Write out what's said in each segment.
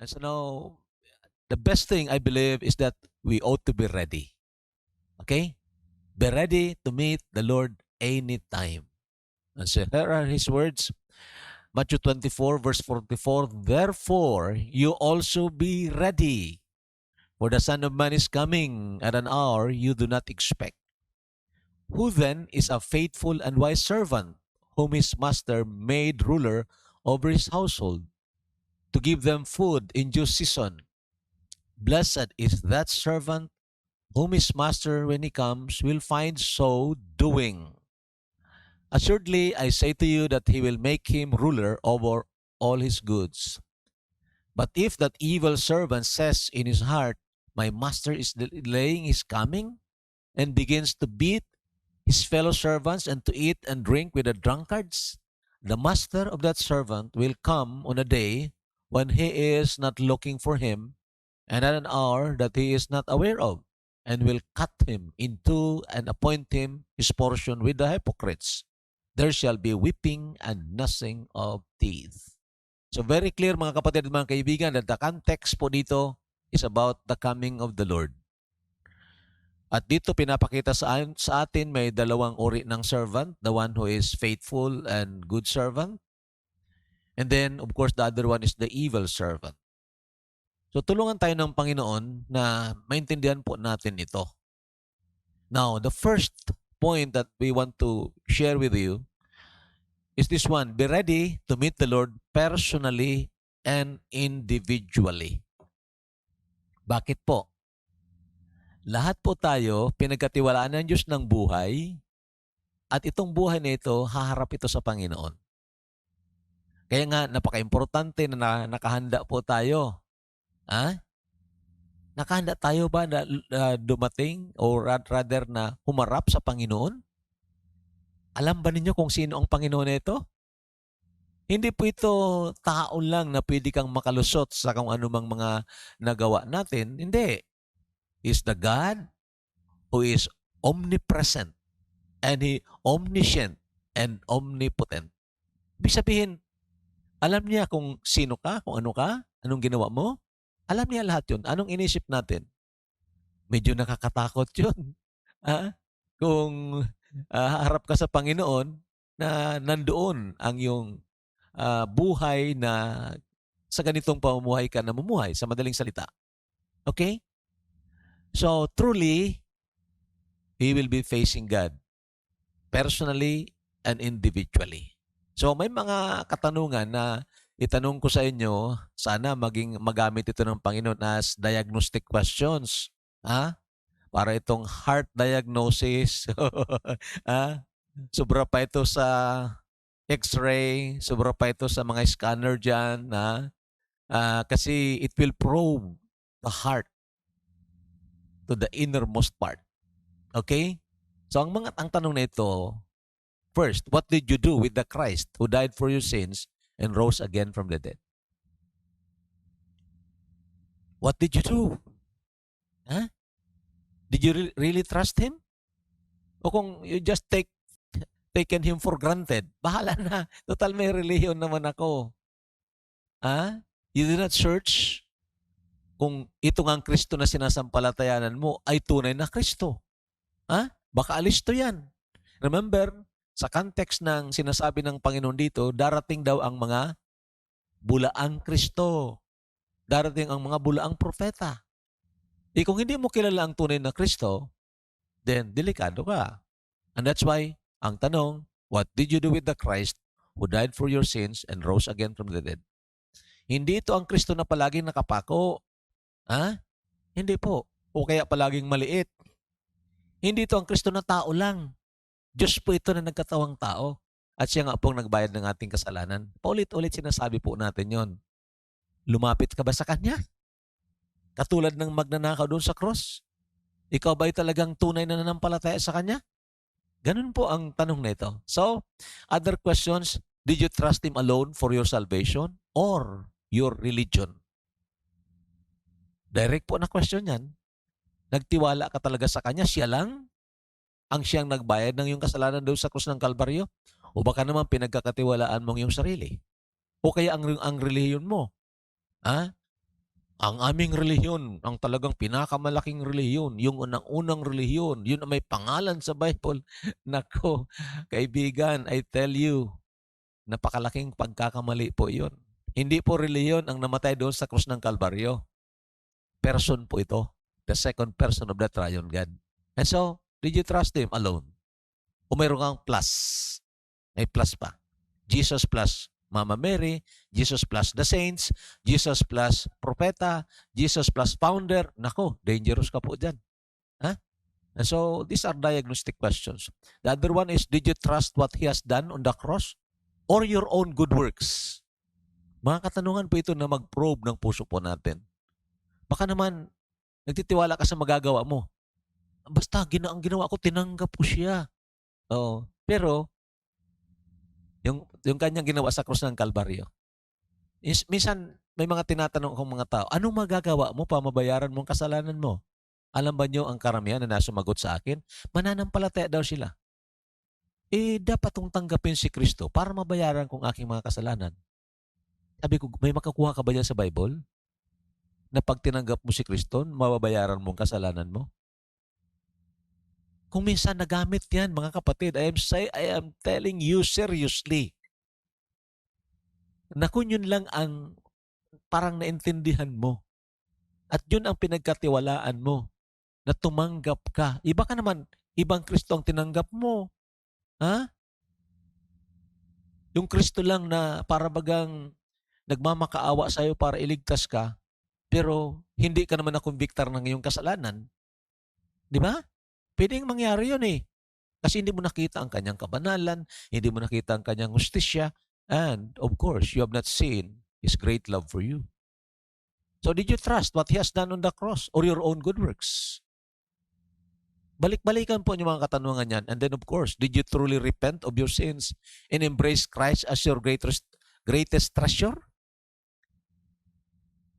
And so now, the best thing I believe is that we ought to be ready. Okay? Be ready to meet the Lord anytime. And so here are his words. Matthew 24, verse 44. Therefore, you also be ready, for the Son of Man is coming at an hour you do not expect. Who then is a faithful and wise servant, whom his master made ruler over his household, to give them food in due season? Blessed is that servant whom his master, when he comes, will find so doing. Assuredly, I say to you that he will make him ruler over all his goods. But if that evil servant says in his heart, my master is delaying his coming, and begins to beat his fellow servants and to eat and drink with the drunkards, the master of that servant will come on a day when he is not looking for him, and at an hour that he is not aware of, and will cut him in two and appoint him his portion with the hypocrites. There shall be weeping and gnashing of teeth. So very clear mga kapatid at mga kaibigan that the context po dito is about the coming of the Lord. At dito pinapakita sa atin may dalawang uri ng servant, the one who is faithful and good servant, and then of course the other one is the evil servant. So tulungan tayo ng Panginoon na maintindihan po natin ito. Now, the first point that we want to share with you is this one: be ready to meet the Lord personally and individually. Bakit po? Lahat po tayo pinagkatiwalaan ng Diyos ng buhay, at itong buhay na ito, haharap ito sa Panginoon. Kaya nga, napaka-importante na nakahanda po tayo. Ha? Nakahanda tayo ba na dumating o rather na humarap sa Panginoon? Alam ba ninyo kung sino ang Panginoon na ito? Hindi po ito tao lang na pwede kang makalusot sa kung anumang mga nagawa natin. Hindi. Is the God who is omnipresent and He omniscient and omnipotent. Ibig sabihin, alam niya kung sino ka, kung ano ka, anong ginawa mo. Alam niya lahat yun. Anong inisip natin? Medyo nakakatakot yun. Ah, kung harap ka sa Panginoon na nandoon ang iyong buhay na sa ganitong pamumuhay ka namumuhay, sa madaling salita. Okay? So, truly, he will be facing God personally and individually. So, may mga katanungan na itanong ko sa inyo, sana magamit ito ng Panginoon as diagnostic questions. Ha? Para itong heart diagnosis. ha? Sobra pa ito sa X-ray, sobra pa ito sa mga scanner dyan. Kasi it will probe the heart to the innermost part. Okay? So ang tanong na ito, first, what did you do with the Christ who died for your sins and rose again from the dead? What did you do? Huh? Did you really trust Him? O kung you just taken Him for granted, bahala na. Total may relihiyon naman ako. You did not search kung ito nga ang Kristo na sinasampalatayanan mo ay tunay na Kristo. Baka alisto yan. Remember, sa context ng sinasabi ng Panginoon dito, darating daw ang mga bulaang Kristo. Darating ang mga bulaang propeta. Kung hindi mo kilala ang tunay na Kristo, then delikado ka. And that's why, ang tanong, what did you do with the Christ who died for your sins and rose again from the dead? Hindi ito ang Kristo na palaging nakapako. Hindi po. O kaya palaging maliit. Hindi ito ang Kristo na tao lang. Diyos po ito na nagkatawang tao. At siya nga pong nagbayad ng ating kasalanan. Paulit-ulit sinasabi po natin yon. Lumapit ka ba sa Kanya? Katulad ng magnanakaw doon sa cross. Ikaw ba'y talagang tunay na nanampalataya sa Kanya? Ganun po ang tanong na ito. So, other questions, did you trust Him alone for your salvation or your religion? Direct po na question yan. Nagtiwala ka talaga sa Kanya, siya lang ang siyang nagbayad ng iyong kasalanan doon sa krus ng Kalbaryo? O baka naman pinagkakatiwalaan mong iyong sarili? O kaya ang relihiyon mo? Ang aming relihiyon, ang talagang pinakamalaking relihiyon, yung unang-unang relihiyon, yun ang may pangalan sa Bible. Nako, kaibigan, I tell you, napakalaking pagkakamali po yun. Hindi po relihiyon ang namatay doon sa krus ng Kalbaryo. Person po ito. The second person of the triune God. And so, did you trust Him alone? O mayroon kang plus? May plus pa. Jesus plus Mama Mary, Jesus plus the saints, Jesus plus propeta, Jesus plus founder. Nako, dangerous ka po dyan. Ha? And so, these are diagnostic questions. The other one is, did you trust what He has done on the cross? Or your own good works? Mga katanungan po ito na mag-probe ng puso po natin. Baka naman, nagtitiwala ka sa magagawa mo. Basta, ang ginawa ko, tinanggap ko siya. Oo. Pero, yung kanyang ginawa sa krus ng Kalbaryo, minsan, may mga tinatanong akong mga tao, anong magagawa mo para mabayaran mo ang kasalanan mo? Alam ba niyo ang karamihan na nasumagot sa akin? Mananampalataya daw sila. Dapat kong tanggapin si Kristo para mabayaran kong aking mga kasalanan. Sabi ko, may makakuha ka ba dyan sa Bible? Na pag tinanggap mo si Kristo, mababayaran mo ang kasalanan mo? Kung minsan nagamit yan, mga kapatid, I am telling you seriously, na kung yun lang ang parang naintindihan mo, at yun ang pinagkatiwalaan mo, na tumanggap ka. Iba ka naman, ibang Kristo ang tinanggap mo. Ha? Yung Kristo lang na para bagang nagmamakaawa sa'yo para iligtas ka, pero hindi ka naman nakumbiktar ng iyong kasalanan. Di ba? Pwedeng mangyari yun eh. Kasi hindi mo nakita ang kanyang kabanalan, hindi mo nakita ang kanyang hustisya, and of course, you have not seen His great love for you. So did you trust what He has done on the cross or your own good works? Balik-balikan po yung mga katanungan yan. And then of course, did you truly repent of your sins and embrace Christ as your greatest treasure?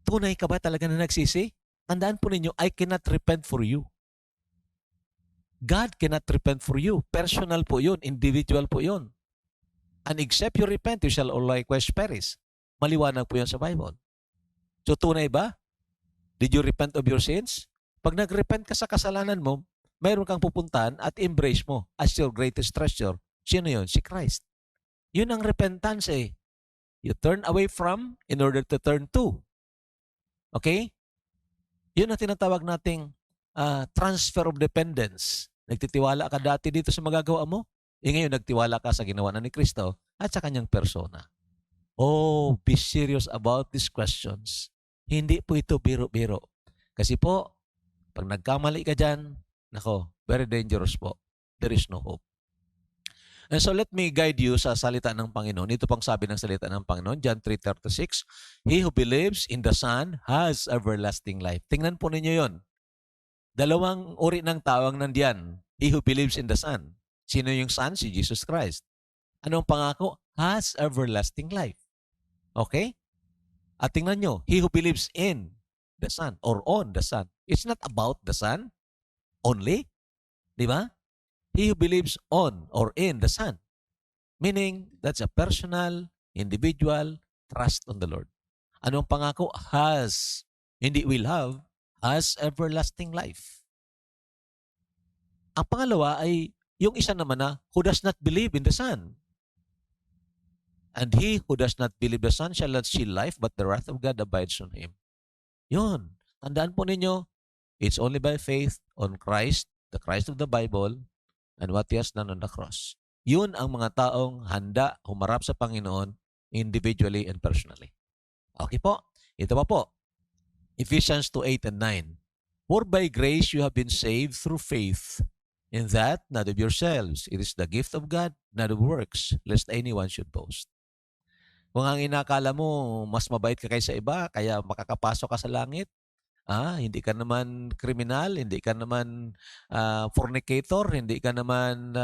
Tunay ka ba talaga na nagsisi? Tandaan po ninyo, I cannot repent for you. God cannot repent for you. Personal po yun. Individual po yun. And except you repent, you shall all likewise perish. Maliwanag po yan sa Bible. So tunay ba? Did you repent of your sins? Pag nag-repent ka sa kasalanan mo, mayroon kang pupuntahan at embrace mo as your greatest treasure. Sino yun? Si Christ. Yun ang repentance eh. You turn away from in order to turn to. Okay? Yun ang tinatawag nating transfer of dependence. Nagtitiwala ka dati dito sa magagawa mo, ngayon nagtiwala ka sa ginawa na ni Kristo at sa kanyang persona. Oh, be serious about these questions. Hindi po ito biro-biro. Kasi po, pag nagkamali ka dyan, nako, very dangerous po. There is no hope. And so let me guide you sa salita ng Panginoon. Ito pang sabi ng salita ng Panginoon, John 3:36, He who believes in the Son has everlasting life. Tingnan po ninyo yon. Dalawang uri ng tawag nandiyan. He who believes in the Son. Sino yung Son? Si Jesus Christ. Anong pangako? Has everlasting life. Okay? At tingnan nyo, he who believes in the Son or on the Son. It's not about the Son only. Di ba? He who believes on or in the Son. Meaning, that's a personal, individual trust on the Lord. Anong pangako? Has. Hindi will have. Has everlasting life. Ang pangalawa ay yung isa naman na who does not believe in the Son. And he who does not believe the Son shall not see life, but the wrath of God abides on him. Yun. Tandaan po ninyo, it's only by faith on Christ, the Christ of the Bible, and what He has done on the cross. Yun ang mga taong handa humarap sa Panginoon individually and personally. Okay po? Ito pa po. Ephesians 2:8 and 9. For by grace you have been saved through faith, in that not of yourselves. It is the gift of God, not of works, lest anyone should boast. Kung ang inakala mo, mas mabait ka kaysa iba, kaya makakapasok ka sa langit, hindi ka naman kriminal, hindi ka naman fornicator, hindi ka naman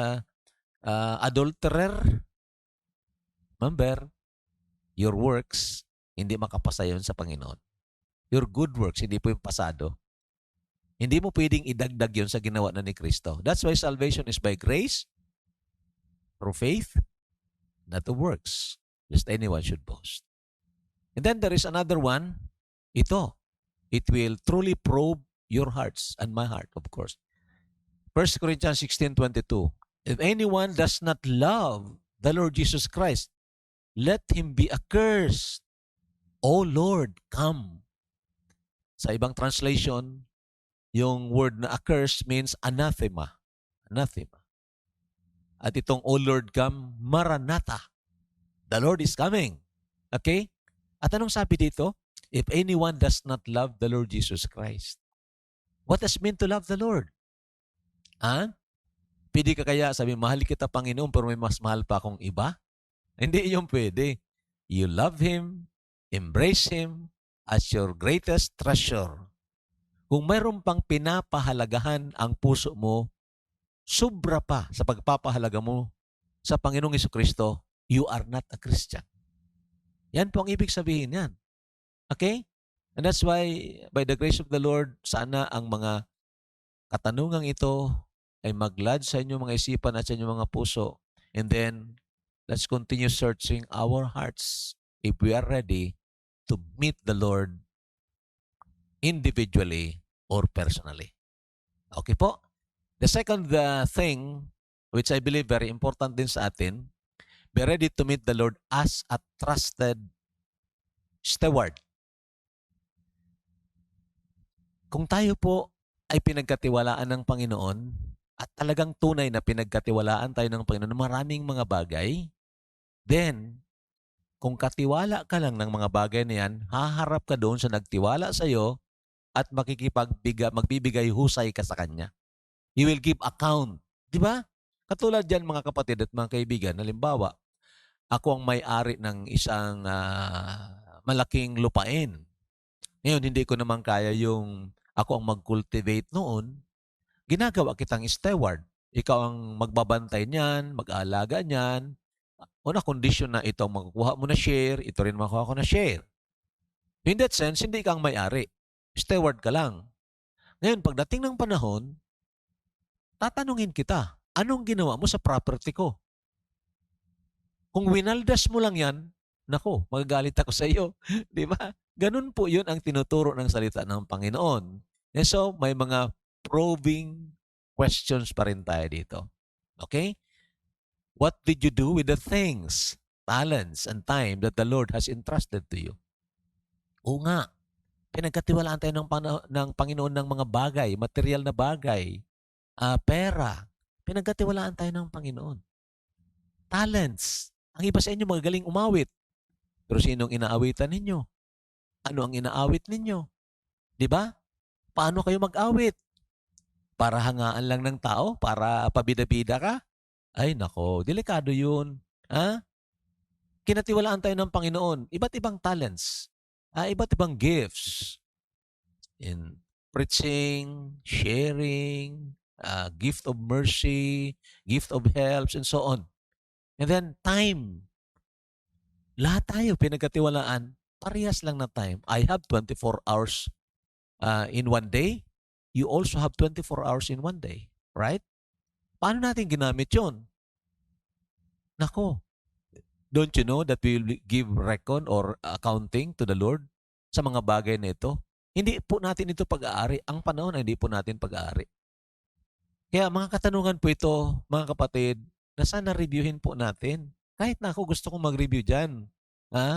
adulterer. Remember, your works, hindi makapasa yun sa Panginoon. Your good works, hindi po yung pasado. Hindi mo pwedeng idagdag yun sa ginawa na ni Kristo. That's why salvation is by grace, through faith, not the works, lest anyone should boast. And then there is another one, ito. It will truly probe your hearts and my heart, of course. 1 Corinthians 16:22. If anyone does not love the Lord Jesus Christ, let him be accursed. O Lord, come. Sa ibang translation, yung word na accursed means anathema. Anathema. At itong O Lord, come, Maranatha. The Lord is coming. Okay? At anong sabi dito? If anyone does not love the Lord Jesus Christ. What does it mean to love the Lord? Ah? Pwede ka kaya sabi, mahal kita Panginoon pero may mas mahal pa akong iba? Hindi yung pwede. You love Him, embrace Him as your greatest treasure. Kung mayroon pang pinapahalagahan ang puso mo, sobra pa sa pagpapahalaga mo sa Panginoong Jesucristo, you are not a Christian. Yan po ang ibig sabihin yan. Okay? And that's why, by the grace of the Lord, sana ang mga katanungang ito ay mag-lodge sa inyong mga isipan at sa inyong mga puso. And then, let's continue searching our hearts if we are ready to meet the Lord individually or personally. Okay po? The second thing, which I believe very important din sa atin, be ready to meet the Lord as a trusted steward. Kung tayo po ay pinagkatiwalaan ng Panginoon at talagang tunay na pinagkatiwalaan tayo ng Panginoon ng maraming mga bagay, then, kung katiwala ka lang ng mga bagay na yan, haharap ka doon sa nagtiwala sa iyo at magbibigay husay ka sa Kanya. You will give account. Di ba? Katulad dyan mga kapatid at mga kaibigan, halimbawa, ako ang may-ari ng isang malaking lupain. Ngayon, hindi ko naman kaya yung ako ang mag-cultivate noon. Ginagawa kitang steward. Ikaw ang magbabantay niyan, mag-aalaga niyan. Una, condition na ito ang makukuha mo na share, ito rin makukuha ko na share. In that sense, hindi kang may-ari. Steward ka lang. Ngayon, pagdating ng panahon, tatanungin kita, anong ginawa mo sa property ko? Kung winaldas mo lang yan, nako, magagalit ako sa iyo. Di ba? Ganun po yun ang tinuturo ng salita ng Panginoon. And so, may mga probing questions pa rin tayo dito. Okay? What did you do with the things, talents, and time that the Lord has entrusted to you? Oo nga, pinagkatiwalaan tayo ng Panginoon ng mga bagay, material na bagay, pera. Pinagkatiwalaan tayo ng Panginoon. Talents. Ang iba sa inyo magagaling umawit. Pero sinong inaawitan ninyo? Ano ang inaawit ninyo? Di ba? Paano kayo mag-awit? Para hangaan lang ng tao? Para pabida-bida ka? Ay nako, delikado yun. Ha? Kinatiwalaan tayo ng Panginoon. Iba't ibang talents. Iba't ibang gifts. In preaching, sharing, gift of mercy, gift of helps, and so on. And then time. Lahat tayo pinagkatiwalaan. Parehas lang na time. I have 24 hours in one day. You also have 24 hours in one day. Right? Paano natin ginamit yun? Nako, don't you know that we will give recon or accounting to the Lord sa mga bagay na ito? Hindi po natin ito pag-aari. Ang panahon ay hindi po natin pag-aari. Kaya mga katanungan po ito, mga kapatid, na sana reviewin po natin. Kahit na ako gusto kong mag-review dyan.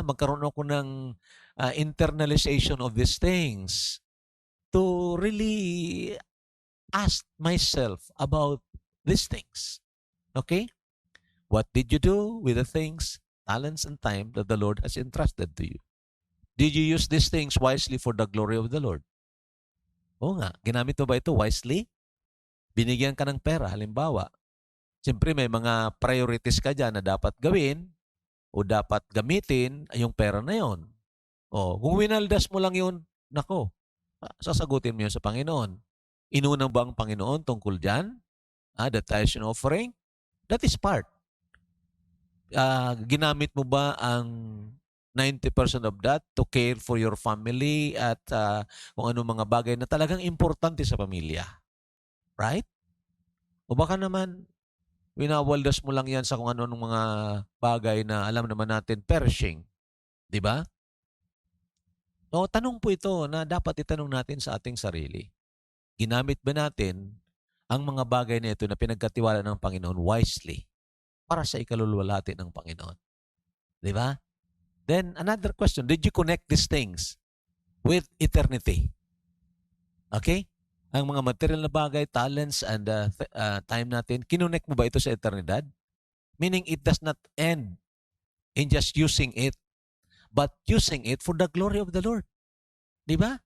Magkaroon ako ng internalization of these things to really ask myself about these things. Okay? What did you do with the things, talents, and time that the Lord has entrusted to you? Did you use these things wisely for the glory of the Lord? Oo nga, ginamit mo ba ito wisely? Binigyan ka ng pera, halimbawa. Siyempre may mga priorities ka dyan na dapat gawin o dapat gamitin yung pera na yon. Kung winaldas mo lang yun, nako, sasagutin mo yun sa Panginoon. Inunang ba ang Panginoon tungkol dyan? The tithes and offering? That is part. Ginamit mo ba ang 90% of that to care for your family at kung ano mga bagay na talagang importante sa pamilya? Right? O baka naman, winawaldas mo lang yan sa kung ano mga bagay na alam naman natin perishing. Di ba? So, tanong po ito na dapat itanong natin sa ating sarili. Ginamit ba natin ang mga bagay na ito na pinagkatiwala ng Panginoon wisely para sa ikaluluwalhati ng Panginoon? Di ba? Then, another question, did you connect these things with eternity? Okay? Ang mga material na bagay, talents, and time natin, kinonect mo ba ito sa eternidad? Meaning, it does not end in just using it, but using it for the glory of the Lord. Di ba?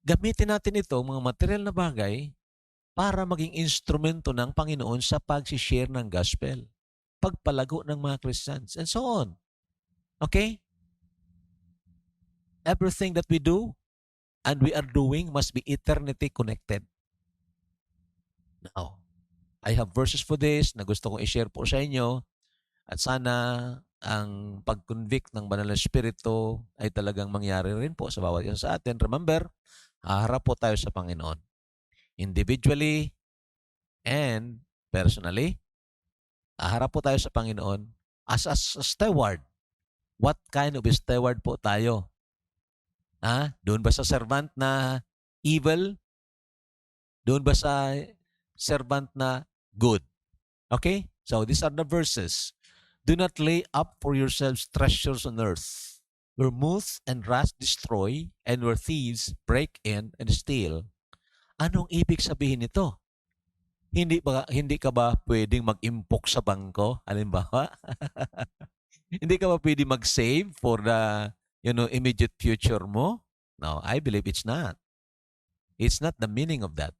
Gamitin natin ito, mga material na bagay, para maging instrumento ng Panginoon sa pag-share ng gospel, pagpalago ng mga Christians, and so on. Okay? Everything that we do and we are doing must be eternity connected. Now, I have verses for this na gusto kong i-share po sa inyo at sana ang pag-convict ng Banal na Espiritu ay talagang mangyari rin po sa bawat isa sa atin. Remember, haharap po tayo sa Panginoon. Individually and personally, haharap po tayo sa Panginoon as a steward. What kind of steward po tayo? Doon ba sa servant na evil? Doon ba sa servant na good? Okay? So these are the verses. Do not lay up for yourselves treasures on earth, where moth and rust destroy, and where thieves break in and steal. Anong ibig sabihin nito? Hindi ka ba pwedeng mag-impok sa bangko? Halimbawa, hindi ka ba pwedeng mag-save for the immediate future mo? No, I believe it's not. It's not the meaning of that.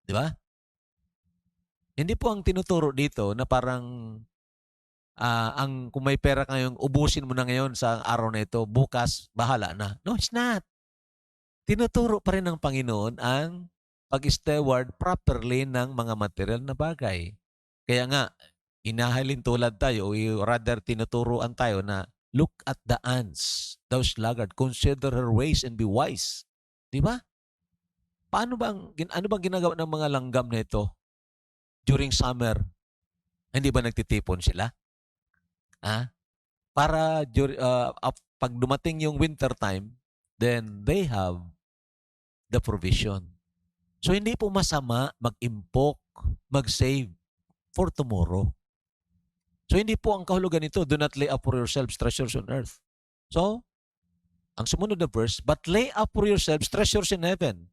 Di ba? Hindi po ang tinuturo dito na parang kung may pera kayong ubusin mo na ngayon sa araw na ito, bukas, bahala na. No, it's not. Tinuturo pa rin ng Panginoon ang pag-steward properly ng mga material na bagay. Kaya nga, inahalin tulad tayo, o rather tinuturuan tayo na look at the ants, thou sluggard, consider her ways and be wise. Di ba? Ano bang ginagawa ng mga langgam na ito during summer? Hindi ba nagtitipon sila? Para pag dumating yung winter time, then they have the provision. So hindi po masama mag-impok, mag-save for tomorrow. So hindi po ang kahulugan nito, do not lay up for yourselves treasures on earth. So, ang sumunod na verse, but lay up for yourselves treasures in heaven.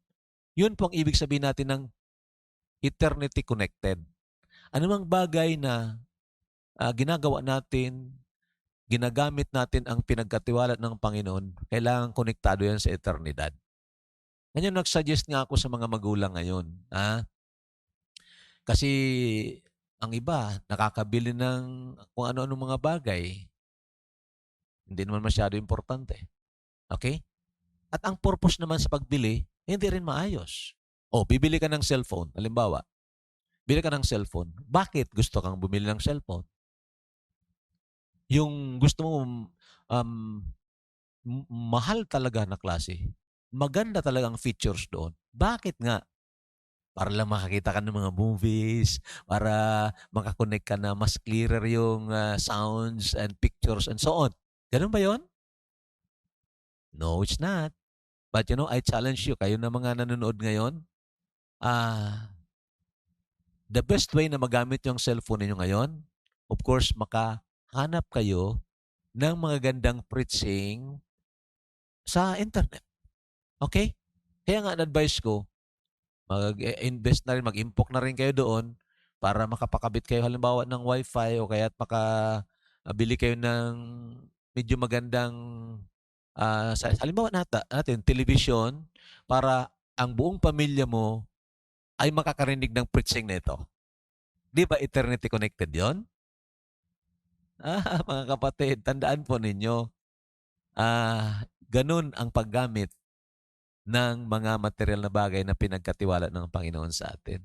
Yun po ang ibig sabihin natin ng eternity connected. Ano mang bagay na ginagawa natin, ginagamit natin ang pinagkatiwala ng Panginoon, kailangan konektado yan sa eternidad. Ngayon, nag-suggest nga ako sa mga magulang ngayon. Kasi ang iba, nakakabili ng kung ano-ano mga bagay. Hindi naman masyado importante. Okay? At ang purpose naman sa pagbili, hindi rin maayos. Bibili ka ng cellphone. Halimbawa, bili ka ng cellphone. Bakit gusto kang bumili ng cellphone? Yung gusto mo mahal talaga na klase. Maganda talaga ang features doon. Bakit nga? Para lang makakita ka ng mga movies, para makakonect ka na mas clearer yung sounds and pictures and so on. Ganun ba yon? No, it's not. But I challenge you, kayo na mga nanonood ngayon, the best way na magamit yung cellphone ninyo ngayon, of course, makahanap kayo ng mga gandang preaching sa internet. Okay? Kaya nga, advice ko, mag-invest na rin, mag-impok na rin kayo doon para makapakabit kayo halimbawa ng wifi o kaya makabili kayo ng medyo magandang halimbawa natin, television para ang buong pamilya mo ay makakarinig ng preaching nito. Di ba eternity connected yon? Mga kapatid, tandaan po ninyo, ganun ang paggamit ng mga material na bagay na pinagkatiwala ng Panginoon sa atin.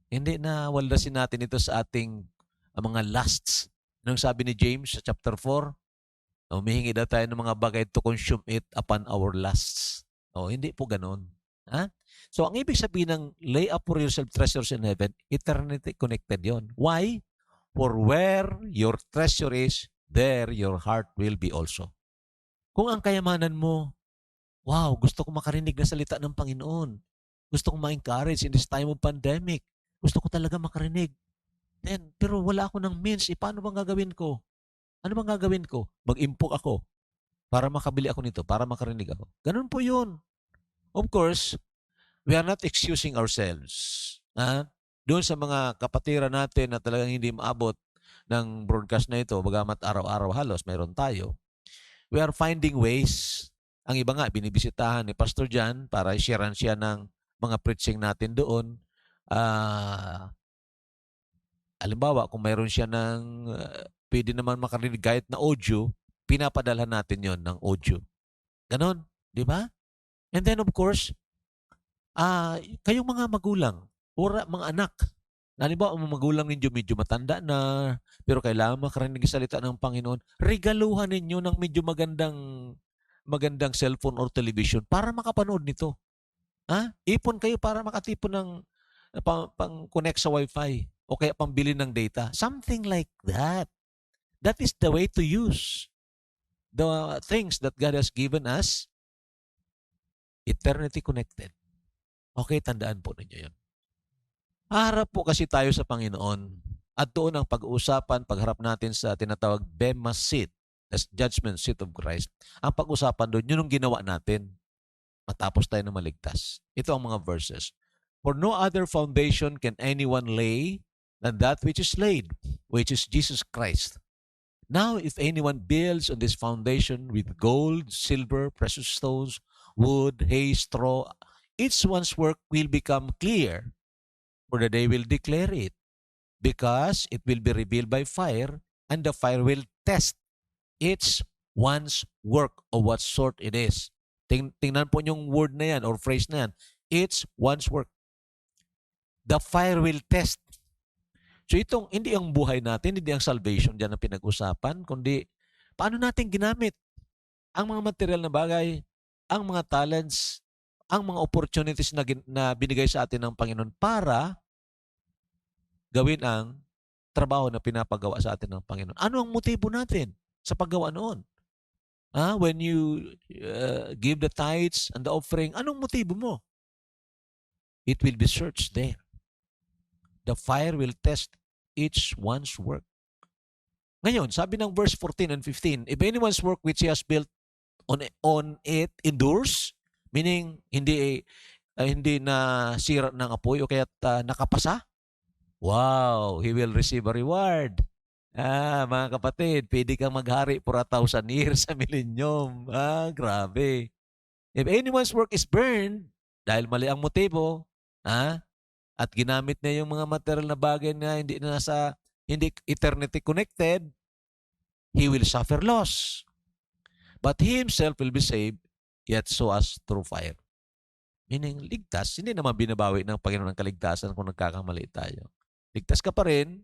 Hindi na waldasin natin ito sa ating mga lusts. Anong sabi ni James sa chapter 4? Humihingi daw tayo ng mga bagay to consume it upon our lusts. Hindi po ganun. So, ang ibig sabihin ng lay up for yourself treasures in heaven, eternity connected yon. Why? For where your treasure is, there your heart will be also. Kung ang kayamanan mo, wow, gusto ko makarinig ng salita ng Panginoon. Gusto ko ma-encourage in this time of pandemic. Gusto ko talaga makarinig. Pero wala ako ng means. Paano bang gagawin ko? Ano bang gagawin ko? Mag-impok ako para makabili ako nito, para makarinig ako. Ganun po yun. Of course, we are not excusing ourselves. Doon sa mga kapatiran natin na talagang hindi maabot ng broadcast na ito, bagamat araw-araw halos mayroon tayo, we are finding ways. Ang iba nga, binibisitahan ni Pastor John para i-sharean siya ng mga preaching natin doon. Halimbawa, kung mayroon siya ng pwede naman makarinig kahit na audio, pinapadala natin yon ng audio. Ganon, di ba? And then of course, kayong mga magulang, or mga anak, halimbawa, ang mga magulang ninyo medyo matanda na, pero kailangan makarinig salita ng Panginoon, regaluhan ninyo ng medyo magandang cellphone or television para makapanood nito. Ipon kayo para makatipon ng pang-connect sa Wi-Fi o kaya pambili ng data. Something like that. That is the way to use the things that God has given us, eternity connected. Okay, tandaan po ninyo yun. Haharap po kasi tayo sa Panginoon at doon ang pag-uusapan, pagharap natin sa tinatawag Bema Seat, as judgment seat of Christ. Ang pag-usapan doon, yun ang ginawa natin matapos tayo na maligtas. Ito ang mga verses. For no other foundation can anyone lay than that which is laid, which is Jesus Christ. Now, if anyone builds on this foundation with gold, silver, precious stones, wood, hay, straw, each one's work will become clear, for the day will declare it, because it will be revealed by fire, and the fire will test each one's work of what sort it is. Tingnan po yung word na yan or phrase na yan. Each one's work. The fire will test. So itong, hindi ang buhay natin, hindi ang salvation dyan ang pinag-usapan, kundi paano natin ginamit ang mga material na bagay, ang mga talents, ang mga opportunities na binigay sa atin ng Panginoon para gawin ang trabaho na pinapagawa sa atin ng Panginoon. Ano ang motibo natin sa paggawa noon? When you give the tithes and the offering, anong motibo mo? It will be searched there. The fire will test each one's work. Ngayon, sabi ng verse 14 and 15, if anyone's work which he has built on it endures, meaning hindi na sira ng apoy o kaya nakapasa, wow, he will receive a reward. Mga kapatid, pwede kang maghari for 1,000 years sa millennium. Grabe. If anyone's work is burned, dahil mali ang motibo, at ginamit na yung mga material na bagay na hindi eternity connected, he will suffer loss. But he himself will be saved, yet so as through fire. Meaning, ligtas, hindi naman binabawi ng Panginoon ang kaligtasan kung nagkakamali tayo. Ligtas ka pa rin,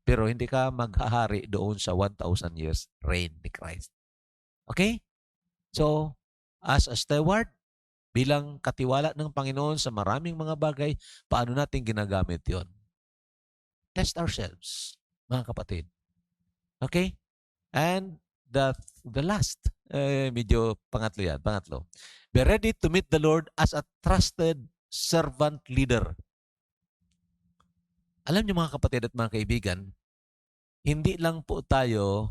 pero hindi ka maghahari doon sa 1,000 years reign ni Christ. Okay? So, as a steward, bilang katiwala ng Panginoon sa maraming mga bagay, paano natin ginagamit yon? Test ourselves, mga kapatid. Okay? And the last, medyo pangatlo yan, pangatlo. Be ready to meet the Lord as a trusted servant leader. Alam niyo mga kapatid at mga kaibigan, hindi lang po tayo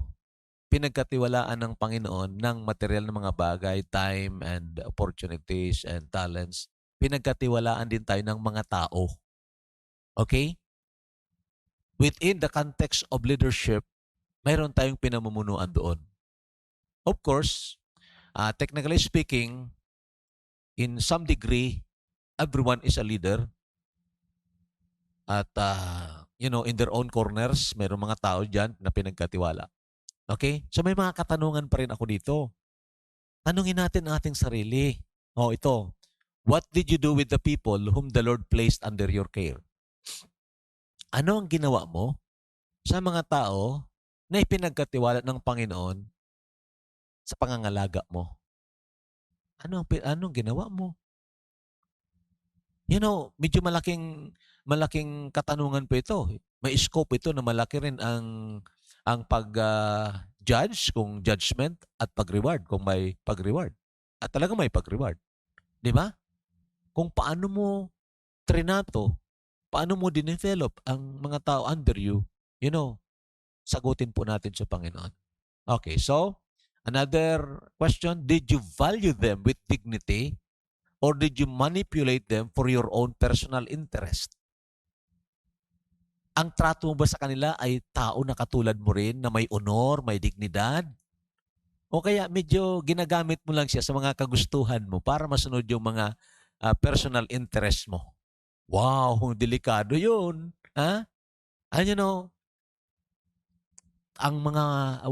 pinagkatiwalaan ng Panginoon ng material na mga bagay, time and opportunities and talents. Pinagkatiwalaan din tayo ng mga tao. Okay? Within the context of leadership, mayroon tayong pinamumunuan doon. Of course, technically speaking, in some degree, everyone is a leader. At, in their own corners, mayroong mga tao dyan na pinagkatiwala. Okay? So may mga katanungan pa rin ako dito. Tanungin natin ang ating sarili. Ito. What did you do with the people whom the Lord placed under your care? Ano ang ginawa mo sa mga tao na ipinagkatiwala ng Panginoon sa pangangalaga mo? Anong ginawa mo? Medyo malaking katanungan po ito. May scope ito na malaki rin ang judge kung judgment at pag-reward kung may pag-reward. At talaga may pag-reward. Di ba? Kung paano mo trinato, paano mo dinevelop ang mga tao under you, sagutin po natin sa Panginoon. Okay, so, another question, did you value them with dignity or did you manipulate them for your own personal interest? Ang trato mo ba sa kanila ay tao na katulad mo rin, na may honor, may dignidad? O kaya medyo ginagamit mo lang siya sa mga kagustuhan mo para masunod yung mga personal interest mo? Wow, delikado yun. Ha? And ang mga,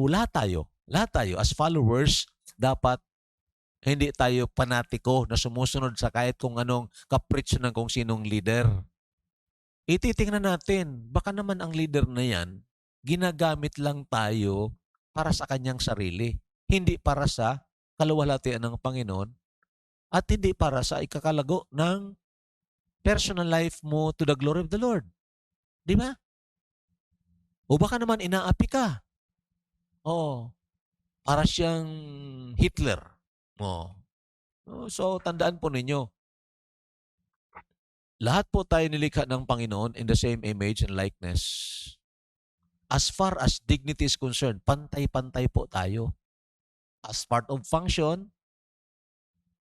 lahat tayo as followers, dapat hindi tayo panatiko na sumusunod sa kahit kung anong capricho ng kung sinong leader. Ititingnan natin, baka naman ang leader na yan, ginagamit lang tayo para sa kanyang sarili. Hindi para sa kaluwalhatian ng Panginoon at hindi para sa ikakalago ng personal life mo to the glory of the Lord. Di ba? O baka naman inaapi ka. Oo. Para siyang Hitler. Oo. So, tandaan po ninyo, lahat po tayo nilikha ng Panginoon in the same image and likeness. As far as dignity is concerned, pantay-pantay po tayo. As part of function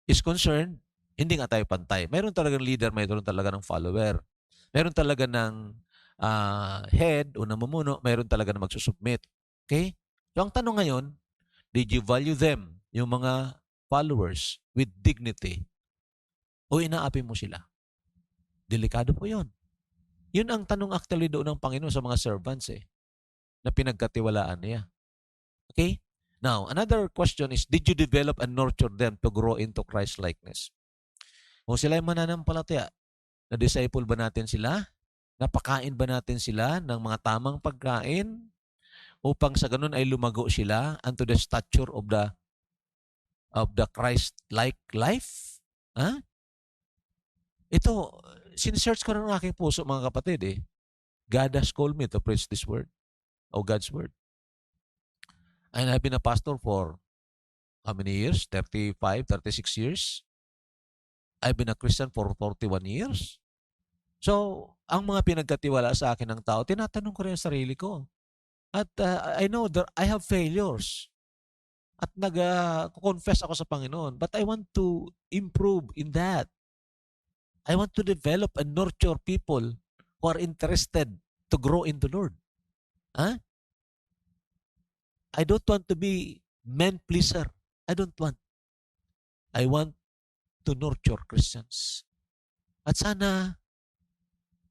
is concerned, hindi nga tayo pantay. Mayroon talagang leader, mayroon talaga ng follower. Mayroon talaga ng head o namumuno, mayroon talaga na magsusubmit. Okay? So ang tanong ngayon, did you value them, yung mga followers, with dignity? O inaapi mo sila? Delikado po yun. Yun ang tanong actually doon ng Panginoon sa mga servants na pinagkatiwalaan niya. Okay? Now, another question is, did you develop and nurture them to grow into Christ-likeness? Kung sila ay mananampalataya, na-disciple ba natin sila? Napakain ba natin sila ng mga tamang pagkain upang sa ganun ay lumago sila unto the stature of the Christ-like life? Ha? Ito, sinesearch ko ng aking puso, mga kapatid. God has called me to preach this word, o God's word. And I've been a pastor for how many years? 35, 36 years. I've been a Christian for 41 years. So, ang mga pinagkatiwala sa akin ng tao, tinatanong ko rin ang sarili ko. At I know that I have failures. At nag-confess ako sa Panginoon. But I want to improve in that. I want to develop and nurture people who are interested to grow in the Lord. Huh? I don't want to be man pleaser. I don't want. I want to nurture Christians. At sana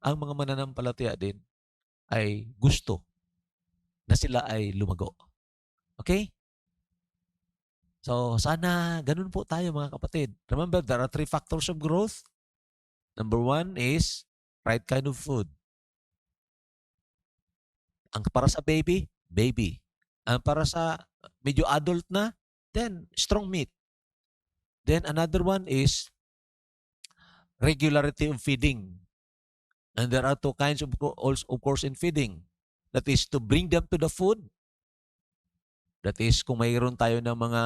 ang mga mananampalataya din ay gusto na sila ay lumago. Okay? So, sana ganun po tayo, mga kapatid. Remember, there are 3 factors of growth. Number 1 is right kind of food. Ang para sa baby, baby. Ang para sa medyo adult na, then strong meat. Then another one is regularity of feeding. And there are 2 kinds of course in feeding. That is to bring them to the food. That is, kung mayroon tayo ng mga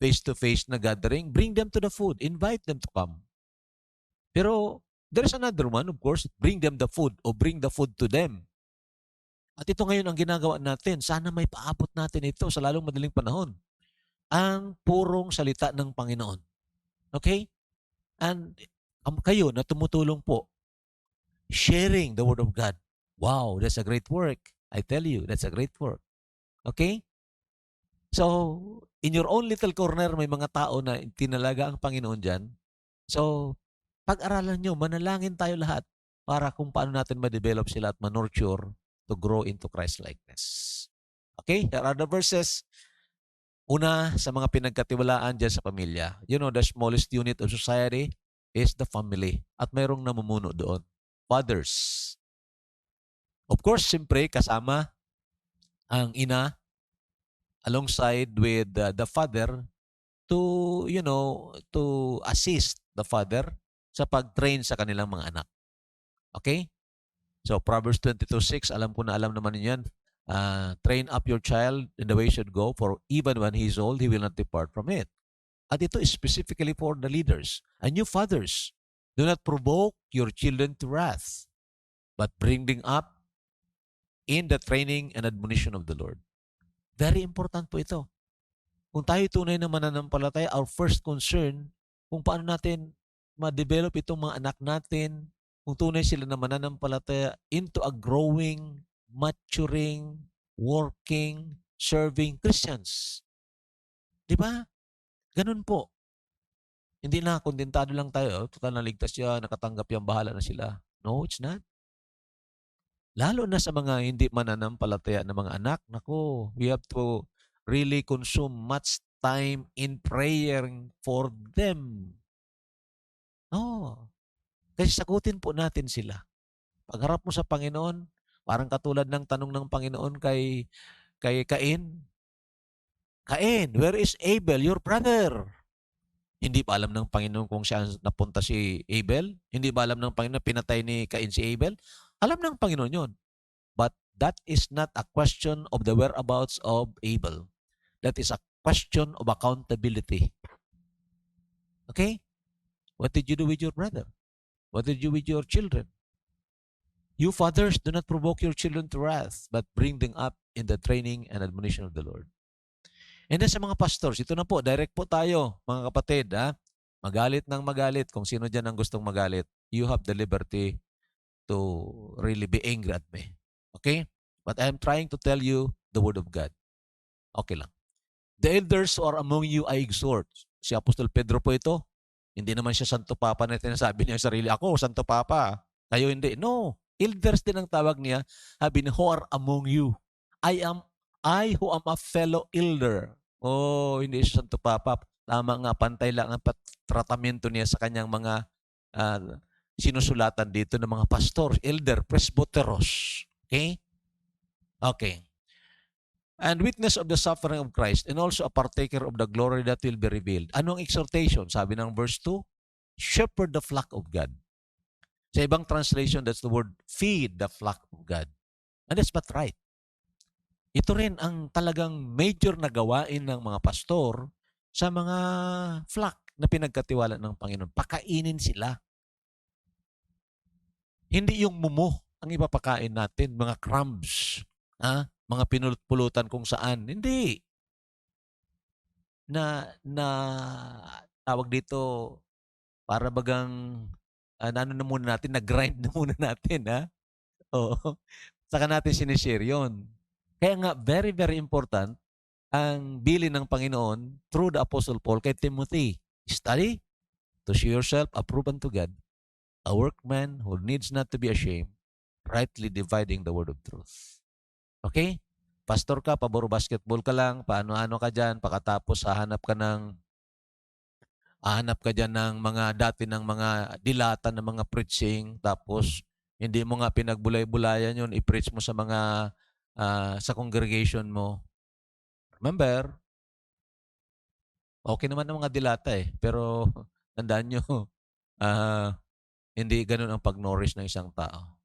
face-to-face na gathering, bring them to the food. Invite them to come. Pero there is another one, of course, bring them the food or bring the food to them. At ito ngayon ang ginagawa natin. Sana may paabot natin ito sa lalong madaling panahon. Ang purong salita ng Panginoon. Okay? And kayo na tumutulong po, sharing the Word of God. Wow, that's a great work. I tell you, that's a great work. Okay? So, in your own little corner, may mga tao na tinalaga ang Panginoon dyan. So, pag-aralan nyo, manalangin tayo lahat para kung paano natin ma-develop sila at ma-nurture to grow into Christ-likeness. Okay? Here are the verses. Una, sa mga pinagkatiwalaan dyan sa pamilya. The smallest unit of society is the family. At mayroong namumuno doon. Fathers. Of course, siyempre, kasama ang ina alongside with the father to assist the father sa pag-train sa kanilang mga anak. Okay? So, Proverbs 22:6, alam naman niyo yan. train up your child in the way he should go, for even when he is old, he will not depart from it. At ito is specifically for the leaders. And you fathers, do not provoke your children to wrath, but bring them up in the training and admonition of the Lord. Very important po ito. Kung tayo tunay na mananampalataya, our first concern, kung paano natin ma-develop itong mga anak natin, kung tunay sila na mananampalataya into a growing, maturing, working, serving Christians. Di ba? Ganun po. Hindi na, kontentado lang tayo. Total naligtas siya, nakatanggap yan, bahala na sila. No, it's not. Lalo na sa mga hindi mananampalataya na mga anak, nako, we have to really consume much time in prayer for them. Oh, kasi sagutin po natin sila. Pagharap mo sa Panginoon, parang katulad ng tanong ng Panginoon kay Cain. Cain, where is Abel, your brother? Hindi ba alam ng Panginoon kung saan napunta si Abel? Hindi ba alam ng Panginoon na pinatay ni Cain si Abel? Alam ng Panginoon yun. But that is not a question of the whereabouts of Abel. That is a question of accountability. Okay? What did you do with your brother? What did you do with your children? You fathers, do not provoke your children to wrath, but bring them up in the training and admonition of the Lord. And then sa mga pastors, ito na po, direct po tayo, mga kapatid. Magalit ng magalit. Kung sino dyan ang gustong magalit, you have the liberty to really be angry at me. Okay? But I am trying to tell you the word of God. Okay lang. The elders who are among you, I exhort. Si Apostol Pedro po ito. Hindi naman siya Santo Papa na tinasabi niya sa sarili, ako, Santo Papa. Kayo hindi. No. Elders din ang tawag niya. Sabi niya, who are among you. I who am a fellow elder. Oh, hindi siya Santo Papa. Tama nga, pantay lang ang tratamento niya sa kanyang mga sinusulatan dito ng mga pastor, elder, presbyteros. Okay? Okay. And witness of the suffering of Christ, and also a partaker of the glory that will be revealed. Anong exhortation? Sabi ng verse 2, shepherd the flock of God. Sa ibang translation, that's the word, feed the flock of God. And that's but right. Ito rin ang talagang major na gawain ng mga pastor sa mga flock na pinagkatiwala ng Panginoon. Pakainin sila. Hindi yung mumo ang ipapakain natin, mga crumbs, mga pinulot-pulutan kung saan. Hindi. Na tawag dito, para bagang, ano na muna natin, nag-grind na muna natin, Oo. Saka natin sinishare yun. Kaya nga, very, very important ang bilin ng Panginoon through the Apostle Paul kay Timothy. Study to show yourself approved unto God, a workman who needs not to be ashamed, rightly dividing the word of truth. Okay? Pastor ka, paboro basketball ka lang, paano-ano ka dyan, pakatapos hahanap ka dyan ng mga dati ng mga dilata ng mga preaching, tapos hindi mo nga pinagbulay-bulayan yun, i-preach mo sa mga sa congregation mo. Remember, okay naman ang mga dilata pero tandaan nyo, hindi ganun ang pag-nourish ng isang tao.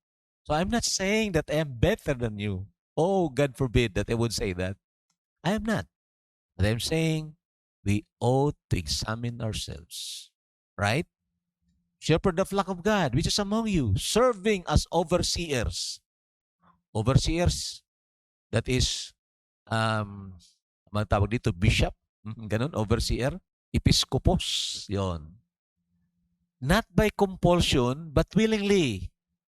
So I'm not saying that I am better than you. Oh, God forbid that I would say that. I am not. But I'm saying we ought to examine ourselves. Right? Shepherd the flock of God, which is among you, serving as overseers. Overseers, that is, tawag dito, bishop, ganun, overseer, episkopos, yon. Not by compulsion, but willingly.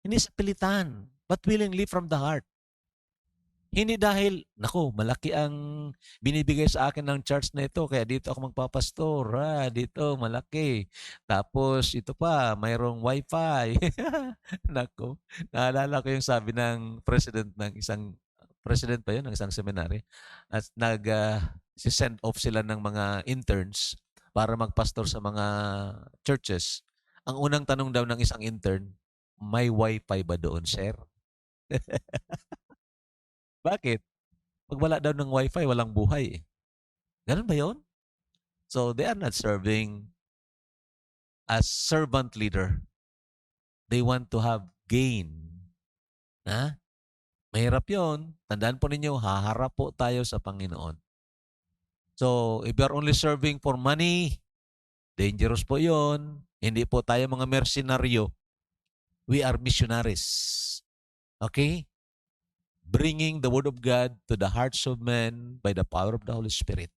Hindi sa pilitan, but willingly from the heart. Hindi dahil, malaki ang binibigay sa akin ng church na ito, kaya dito ako magpapastor. Dito, malaki. Tapos, ito pa, mayroong wifi. Naalala ko yung sabi ng president pa yun, ng isang seminary. At send off sila ng mga interns para magpastor sa mga churches. Ang unang tanong daw ng isang intern, may wifi ba doon, sir? Bakit? Pag wala daw ng wifi, walang buhay. Ganun ba yun? So, they are not serving as servant leader. They want to have gain. Mahirap yon. Tandaan po ninyo, haharap po tayo sa Panginoon. So, if you're only serving for money, dangerous po yon. Hindi po tayo mga mercenaryo. We are missionaries. Okay? Bringing the Word of God to the hearts of men by the power of the Holy Spirit.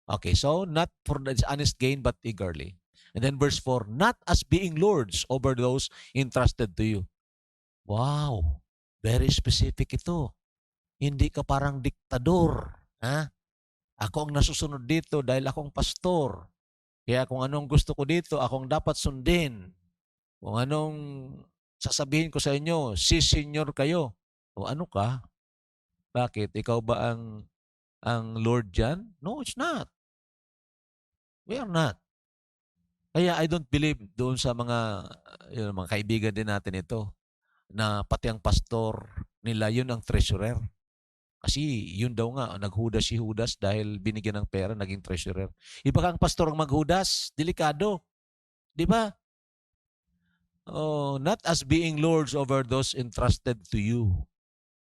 Okay, so not for the honest gain, but eagerly. And then verse 4, not as being lords over those entrusted to you. Wow, very specific ito. Hindi ka parang diktador. Ha? Ako ang nasusunod dito dahil akong pastor. Kaya kung anong gusto ko dito, akong dapat sundin. Kung anong sasabihin ko sa inyo, si senior kayo. O ano ka? Bakit? Ikaw ba ang Lord dyan? No, it's not. We are not. Kaya I don't believe doon sa mga kaibigan din natin ito na pati ang pastor nila yun ang treasurer. Kasi yun daw nga, naghudas si Judas dahil binigyan ng pera, naging treasurer. Iba kang pastor ang maghudas, delikado. Di ba? Oh, not as being lords over those entrusted to you.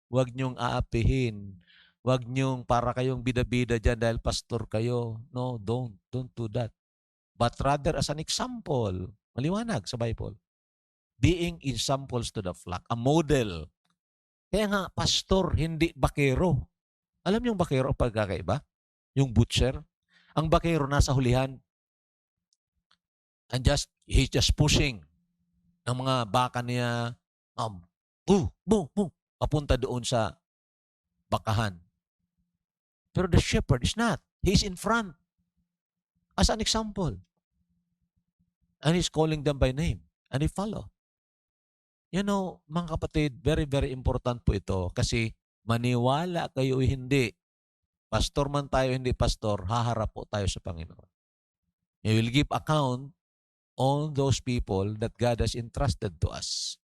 Huwag niyong aapihin. Huwag niyong para kayong bida-bida dyan dahil pastor kayo. No, don't. Don't do that. But rather as an example. Maliwanag sa Bible. Being examples to the flock. A model. Kaya nga, pastor, hindi bakero. Alam niyo yung bakero pagkakaiba? Yung butcher? Ang bakero nasa hulihan. And he's just pushing ng mga baka niya. Boo, boo, boo. Papunta doon sa bakahan. Pero the shepherd is not. He's in front. As an example. And he's calling them by name. And they follow. You know, mga kapatid, very, very important po ito. Kasi maniwala kayo o hindi, pastor man tayo, hindi pastor, haharap po tayo sa Panginoon. He will give account on those people that God has entrusted to us.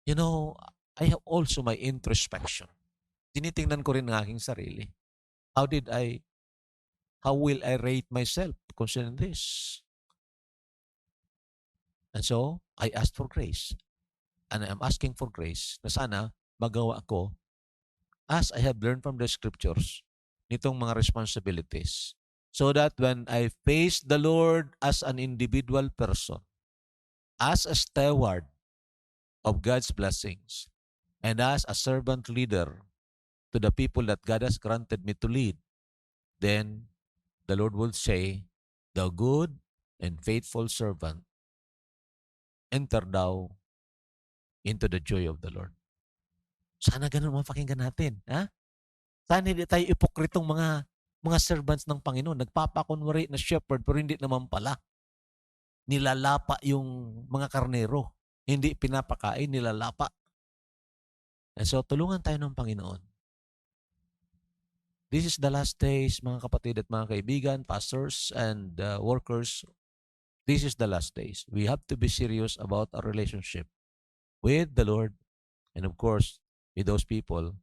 You know, I have also my introspection. Tinitingnan ko rin ang aking sarili. How will I rate myself concerning this? And so, I asked for grace. And I'm asking for grace na sana magawa ko as I have learned from the scriptures nitong mga responsibilities. So that when I face the Lord as an individual person, as a steward of God's blessings, and as a servant leader to the people that God has granted me to lead, then the Lord will say, "The good and faithful servant, enter thou into the joy of the Lord." Sana ganun mapakinggan natin. Ha? Sana hindi tayo ipokritong mga servants ng Panginoon. Nagpapakunwari na shepherd pero hindi naman pala. Nilalapa yung mga karnero. Hindi pinapakain, nilalapa. And so, tulungan tayo ng Panginoon. This is the last days, mga kapatid at mga kaibigan, pastors and workers. This is the last days. We have to be serious about our relationship with the Lord and of course, with those people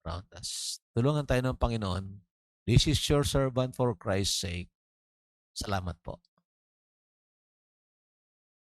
around us. Tulungan tayo ng Panginoon. This is your servant for Christ's sake. Salamat po.